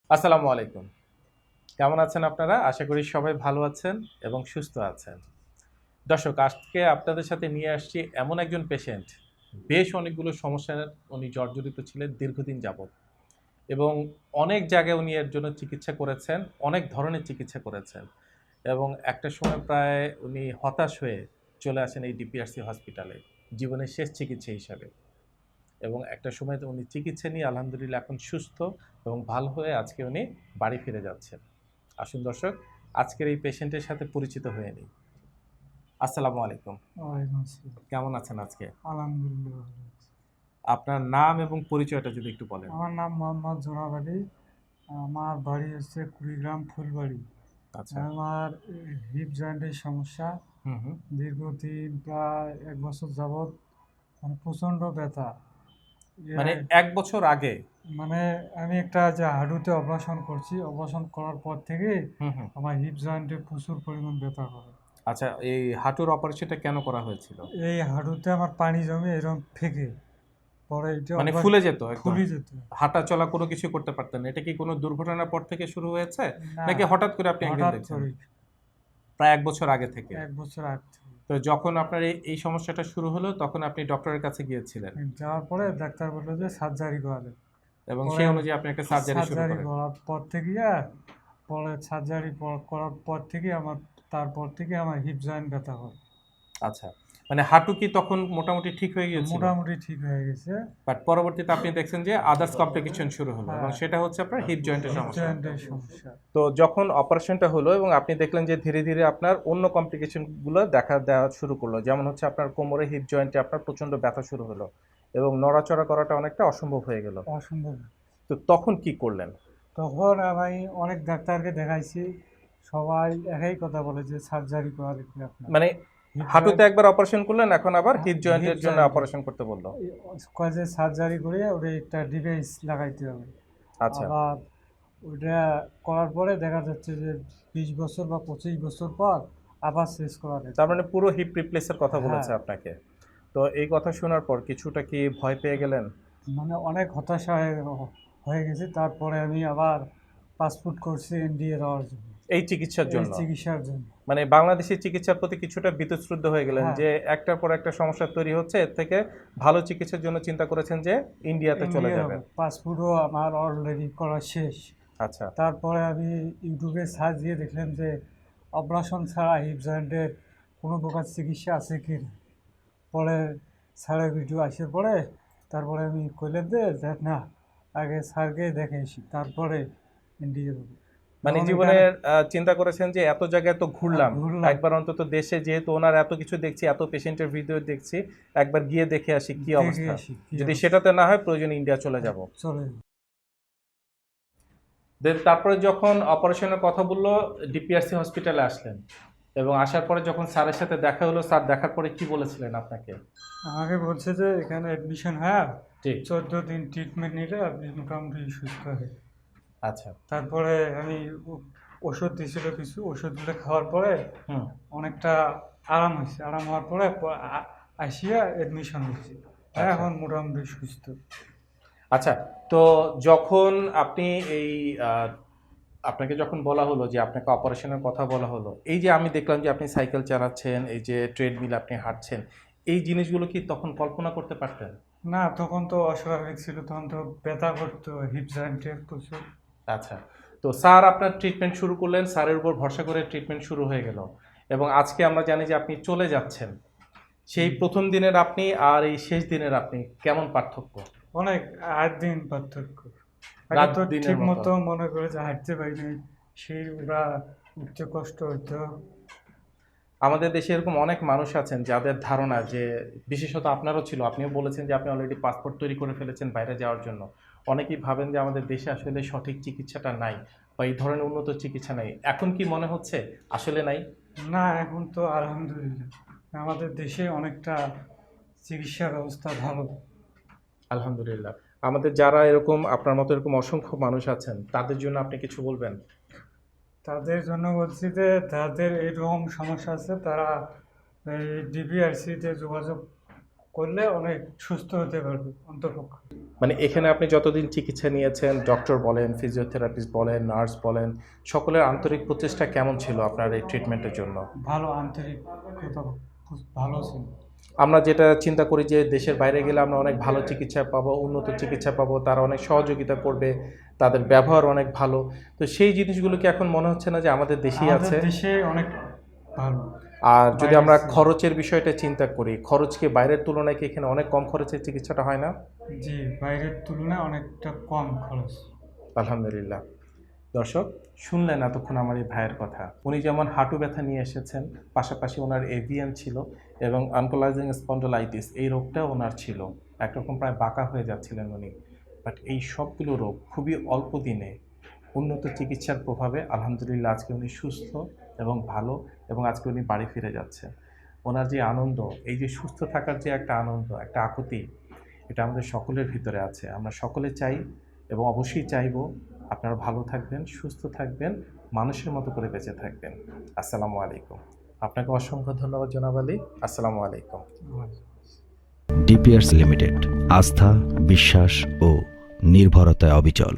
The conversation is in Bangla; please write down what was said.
আসসালামু আলাইকুম। কেমন আছেন আপনারা? আশা করি সবাই ভালো আছেন এবং সুস্থ আছেন। দর্শক, আজকে আপনাদের সাথে নিয়ে আসছি এমন একজন পেশেন্ট, বেশ অনেকগুলো সমস্যায় উনি জর্জরিত ছিলেন দীর্ঘদিন যাবৎ এবং অনেক জায়গায় উনি এর জন্য চিকিৎসা করেছেন, অনেক ধরনের চিকিৎসা করেছেন এবং একটা সময় প্রায় উনি হতাশ হয়ে চলে আসেন এই ডিপিআরসি হসপিটালে জীবনের শেষ চিকিৎসা হিসাবে। এবং একটা সময় তো উনি চিকিৎসা নিয়ে আলহামদুলিল্লাহ এখন সুস্থ এবং ভালো হয়ে আজকে উনি বাড়ি ফিরে যাচ্ছেন। আসুন দর্শক, আজকের এই পেশেন্টের সাথে পরিচিত হয়ে নিই। আসসালামু আলাইকুম। ওয়ালাইকুম আসসালাম। কেমন আছেন আজকে? আলহামদুলিল্লাহ ভালো আছি। আপনার নাম এবং পরিচয়টা যদি একটু বলেন। আমার নাম মোহাম্মদ জোনাব আলী। আমার বাড়ি হচ্ছে কুড়িগ্রাম ফুলবাড়ি। আচ্ছা। আমার হিপ জয়েন্টের সমস্যা। হুম, হুম। দীর্ঘদিন প্রায় ১ বছর যাবৎ মানে প্রচণ্ড ব্যথা। মানে এর ১ বছর আগে? মানে আমি একটা যে হাঁটুতে অপারেশন করছি, অপারেশন করার পর থেকেই হুম, হুম। আমার হিপ জয়েন্টে প্রচুর পরিমাণ ব্যথা করে। আচ্ছা, এই হাঁটুর অপারেশনটা কেন করা হয়েছিল? এই হাঁটুতে আমার পানি জমে এরকম ফেঁকে পরে এটা মানে ফুলে যেত একদম? ফুলে যেত। হাঁটা চলা কোনো কিছু করতে পারতেন না। এটা কি কোনো দুর্ঘটনার পর থেকে শুরু হয়েছে? না, নাকি হঠাৎ করে আপনি একদিন হঠাৎ দেখছেন? করে প্রায় ১ বছর আগে থেকে? ১ বছর আগে থেকে। তো যখন আপনার এই সমস্যাটা শুরু হলো তখন আপনি ডক্টরের কাছে গিয়েছিলেন যাওয়ার পরে ডাক্তার বলল যে সার্জারি করাবে। এবং পরে সেই অনুযায়ী আপনি একটা সার্জারি শুরু সার্জারি করেন। করার পর থেকে পরে সার্জারি করার পর থেকে তারপর থেকে আমার হিপ জয়েন্ট ব্যথা হয়। আচ্ছা, মানে হাঁটু কি তখন মোটামুটি ঠিক হয়ে গিয়েছিল? মোটামুটি ঠিক হয়ে গেছে। বাট পরবর্তীতে আপনি দেখছেন যে আদার্স কমপ্লিকেশন শুরু হলো এবং হ্যাঁ, সেটা হচ্ছে আপনার হিপ জয়েন্টের হিপ সমস্যা। জয়েন্টের সমস্যা। তো যখন অপারেশনটা হলো এবং আপনি দেখলেন যে ধীরে ধীরে আপনার অন্য কমপ্লিকেশন গুলো দেখা দেওয়া শুরু করলো, যেমন হচ্ছে আপনার কোমরে হিপ জয়েন্টে আপনার প্রচন্ড ব্যথা শুরু হলো এবং নড়াচড়া করাটা অনেকটা অসম্ভব হয়ে গেল। অসম্ভব। তো তখন কি করলেন? তখন আমি অনেক ডাক্তারকে দেখাইছি। সবাই একই কথা বলে যে সার্জারি করা লাগবে আপনার। মানে হিপ হাঁটুতে জয়েন্ট একবার অপারেশন করলেন, এখন আবার হিপ হিপ জয়েন্টের জন্য জয়েন্টে অপারেশন করতে বললো। কয় যে সার্জারি করে ওটা একটা ডিভাইস লাগাইতে হবে। আচ্ছা। আবার ওইটা করার পরে দেখা যাচ্ছে যে ২০ বছর বা ২৫ বছর পর আবার শেষ করা তার লাগবে। মানে পুরো হিপ রিপ্লেসের কথা হ্যাঁ, বলেছে আপনাকে। তো এই কথা শোনার পর কিছুটা কি ভয় পেয়ে গেলেন? মানে অনেক হতাশা হয়ে গেছে। তারপরে আমি আবার পাসপোর্ট করছি ইন্ডিয়া যাওয়ার জন্য, এই চিকিৎসার এই জন্য? চিকিৎসার জন্য। মানে বাংলাদেশের চিকিৎসার প্রতি কিছুটা বীতশ্রদ্ধ হয়ে গেলেন হ্যাঁ, যে একটার পর একটা সমস্যা তৈরি হচ্ছে, এর থেকে ভালো চিকিৎসার জন্য চিন্তা করেছেন যে ইন্ডিয়াতে চলে ইন্ডিয়া যাবেন। যাবো। পাসপোর্টও আমার অলরেডি করা শেষ। আচ্ছা। তারপরে আমি ইউটিউবে সার্চ দিয়ে দেখলাম যে অপারেশন ছাড়া হিপ জয়েন্টের কোনো প্রকার চিকিৎসা আছে কি না। পরে স্যারের ভিডিও আসার পরে তারপরে আমি কইলাম যে দেখ না, আগে স্যারকে দেখে আসি তারপরে ইন্ডিয়া যাবো। মানে যখন এখানে জীবনের চিন্তা করেছেন যে এত জায়গায় তো ঘুরলাম, ঘুরলাম, একবার অন্তত দেশে যেহেতু ওনার এত কিছু দেখছি, এত পেশেন্টের ভিডিও দেখছি, একবার গিয়ে দেখে আসি কি দেখে অবস্থা। আসি কি যদি অবস্থা। সেটাতে না হয় প্রয়োজনে ইন্ডিয়া চলে যাব। চলে যাবো। দেন তারপরে যখন অপারেশনের কথা বললো, ডিপিআরসি হসপিটালে আসলেন এবং আসার পরে যখন স্যারের সাথে দেখা হলো, স্যার দেখার পরে কি বলেছিলেন আপনাকে? আমাকে বলছে যে এখানে অ্যাডমিশন হ্যাঁ জি। 14 দিন ট্রিটমেন্ট নিলে আপনি মোটামুটি সুস্থ হয়ে। আচ্ছা। তারপরে আমি ওষুধ দিয়েছিল, কিছু ওষুধগুলো খাওয়ার পরে হুম। অনেকটা আরাম হয়েছে। আরাম হওয়ার পরে আসিয়া অ্যাডমিশন হয়েছে। হ্যাঁ, আচ্ছা। এখন মোটামুটি সুস্থ। আচ্ছা, তো যখন আপনি এই আহ, আপনাকে যখন বলা হলো যে আপনাকে অপারেশনের কথা বলা হলো, এই যে আমি দেখলাম যে আপনি সাইকেল চালাচ্ছেন, এই যে ট্রেডমিল আপনি হাঁটছেন, এই জিনিসগুলো কি তখন কল্পনা করতে পারতেন? না, তখন তো অস্বাভাবিক ছিল, তখন তো ব্যথা করতো হিপ জয়েন্টে প্রচুর। আচ্ছা, তো স্যার আপনার ট্রিটমেন্ট শুরু করলেন, স্যারের উপর ভরসা করে ট্রিটমেন্ট শুরু হয়ে গেল এবং আজকে আমরা জানি যে আপনি চলে যাচ্ছেন। সেই প্রথম দিনের আপনি আর এই শেষ দিনের আপনি কেমন পার্থক্য? অনেক ৮ দিন পার্থক্য। আগে রাত তো দিনের ঠিক মতো। মতো মনে করে যে হাঁটতে পারি নাই, সেই ওরা উঠতে কষ্ট হইতো। আমাদের দেশে এরকম অনেক মানুষ আছেন যাদের ধারণা যে, বিশেষত আপনারও ছিল, আপনিও বলেছেন যে আপনি অলরেডি পাসপোর্ট তৈরি করে ফেলেছেন বাইরে যাওয়ার জন্য। অনেকেই ভাবেন যে আমাদের দেশে আসলে সঠিক চিকিৎসাটা নাই বা এই ধরনের উন্নত চিকিৎসা নাই। এখন কি মনে হচ্ছে আসলে নাই? না, এখন তো আলহামদুলিল্লাহ আমাদের দেশে অনেকটা চিকিৎসা ব্যবস্থা ভালো। আলহামদুলিল্লাহ। আমাদের যারা এরকম আপনার মতো এরকম অসংখ্য মানুষ আছেন তাদের জন্য আপনি কিছু বলবেন? তাদের জন্য বলছি যে যাদের এরকম সমস্যা আছে তারা এই ডিবিআরসিতে যোগাযোগ করলে অনেক সুস্থ হতে পারবে অন্তপক্ষে। মানে এখানে আপনি যতদিন চিকিৎসা নিয়েছেন, ডক্টর বলেন, ফিজিওথেরাপিস্ট বলেন, নার্স বলেন, সকলের আন্তরিক প্রচেষ্টা কেমন ছিল আপনার এই ট্রিটমেন্টের জন্য? ভালো আন্তরিকতা ভালো ছিল। আমরা যেটা চিন্তা করি যে দেশের বাইরে গেলে আমরা অনেক ভালো চিকিৎসা পাবো, উন্নত চিকিৎসা পাবো, তারা অনেক সহযোগিতা করবে, তাদের ব্যবহার অনেক ভালো। তো সেই জিনিসগুলো কি এখন মনে হচ্ছে না যে আমাদের দেশেই আমাদের আছে? দেশে অনেক ভালো। আর যদি বাইরের আমরা চেয়ে। খরচের বিষয়টা চিন্তা করি, খরচ কি বাইরের তুলনায় কি এখানে অনেক কম খরচে চিকিৎসাটা হয় না? জি, বাইরের তুলনায় অনেকটা কম খরচ। আলহামদুলিল্লাহ। দর্শক, শুনলেন এতক্ষণ আমার এই ভাইয়ের কথা। উনি যেমন হাঁটু ব্যথা নিয়ে এসেছেন, পাশাপাশি ওনার এভিএন ছিল এবং আনকোলাইজিং স্পন্ডোলাইটিস এই রোগটাও ওনার ছিল। একরকম প্রায় বাঁকা হয়ে যাচ্ছিলেন উনি। বাট এই সবগুলো রোগ খুবই অল্প দিনে উন্নত চিকিৎসার প্রভাবে আলহামদুলিল্লাহ আজকে উনি সুস্থ এবং ভালো, এবং আজকে উনি বাড়ি ফিরে যাচ্ছেন। ওনার যে আনন্দ, এই যে সুস্থ থাকার যে একটা আনন্দ, একটা আকুতি, এটা আমাদের সকলের ভিতরে আছে। আমরা সকলে চাই এবং অবশ্যই চাইবো আপনারা ভালো থাকবেন, সুস্থ থাকবেন, মানুষের মতো করে বেঁচে থাকবেন। আসসালামু আলাইকুম। আপনাকে অসংখ্য ধন্যবাদ জনাব আলী। আসসালামু আলাইকুম। ডিপিআরস লিমিটেড, আস্থা, বিশ্বাস ও নির্ভরতায় অবিচল।